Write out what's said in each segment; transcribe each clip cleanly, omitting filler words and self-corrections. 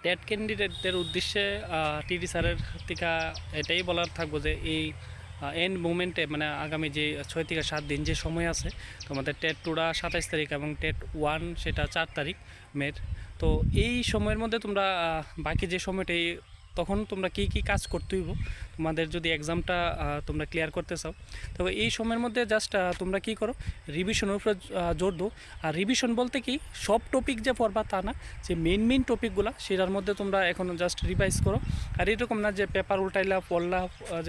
TET ক্যান্ডিডেটদের উদ্দেশ্যে টিডি স্যারের থেকে এটাই বলার থাকবো যে এই এন্ড মুমেন্টে মানে আগামী যে 6 থেকে 7 দিন যে সময় আছে তোমাদের টেট টুটা 27 তারিখ এবং টেট 1 সেটা 4 তারিখ মের। তো এই সময়ের মধ্যে তোমরা বাকি যে সময়টাই তখন তোমরা কী কী কাজ করতে হইব তোমাদের যদি এক্সামটা তোমরা ক্লিয়ার করতে চাও, তবে এই সময়ের মধ্যে জাস্ট তোমরা কী করো, রিভিশনের উপরে জোর দো। আর রিভিশন বলতে কি সব টপিক যে পড়বা তা না, যে মেন টপিকগুলো সেটার মধ্যে তোমরা এখন জাস্ট রিভাইজ করো। আর এরকম না যে পেপার উল্টাইলা পড়লা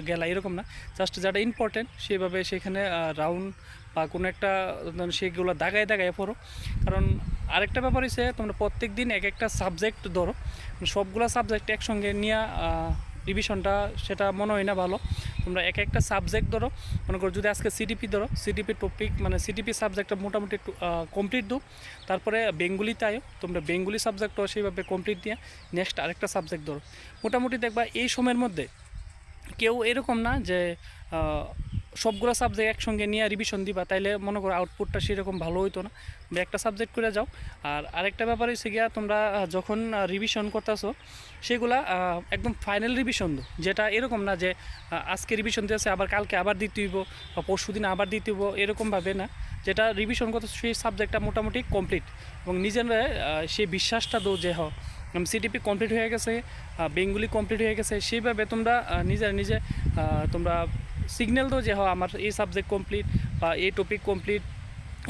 গেলা, এরকম না, জাস্ট যেটা ইম্পর্টেন্ট সেভাবে সেখানে রাউন্ড বা কোনো একটা সেগুলো দাগায় দাগায় পড়ো। কারণ আরেকটা ব্যাপার হচ্ছে তোমরা প্রত্যেক দিন এক একটা সাবজেক্ট ধরো, সবগুলো সাবজেক্ট একসঙ্গে নিয়ে রিভিশনটা সেটা মনে হয় না ভালো। তোমরা এক একটা সাবজেক্ট ধরো, মনে করো যদি আজকে সিডিপি ধরো, সিডিপি টপিক মানে সিডিপি সাবজেক্টটা মোটামুটি কমপ্লিট দো। তারপরে বেঙ্গলিতে আয়ো, তোমরা বেঙ্গলি সাবজেক্টও সেইভাবে কমপ্লিট দিয়ে নেক্সট আরেকটা সাবজেক্ট ধরো। মোটামুটি দেখবা এই সময়ের মধ্যে কেউ এরকম না যে সবগুলো সাবজেক্ট একসঙ্গে নিয়ে রিভিশন দিবা, তাইলে মনে করো আউটপুটটা সেরকম ভালো হইতো না। একটা সাবজেক্ট করে যাও। আর আরেকটা ব্যাপার হচ্ছে গিয়া, তোমরা যখন রিভিশন করতেছো সেগুলা একদম ফাইনাল রিভিশন দো, যেটা এরকম না যে আজকে রিভিশন দিয়েছে আবার কালকে আবার দিতে হইব বা পরশু দিন আবার দিতে হইব, এরকমভাবে না। যেটা রিভিশন করতেছো সেই সাবজেক্টটা মোটামুটি কমপ্লিট, এবং নিজেরা সেই বিশ্বাসটা দো যে সিটিপি কমপ্লিট হয়ে গেছে, বেঙ্গলি কমপ্লিট হয়ে গেছে, সেইভাবে তোমরা নিজে তোমরা সিগন্যাল দাও যে আমার এই সাবজেক্ট কমপ্লিট বা এই টপিক কমপ্লিট।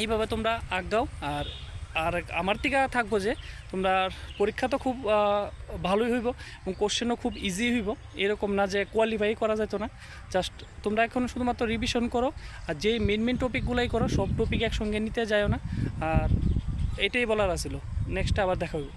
এইভাবে তোমরা আগাও। আর আর আমার থেকে থাকবো যে তোমরা পরীক্ষা তো খুব ভালোই হইব এবং কোশ্চেনও খুব ইজি হইব, এরকম না যে কোয়ালিফাই করা যেত না। জাস্ট তোমরা এখন শুধুমাত্র রিভিশন করো, আর যেই মেন টপিকগুলোই করো, সব টপিক একসঙ্গে নিতে যাও না। আর এটাই বলার আছিল। নেক্সটে আবার দেখা হইব।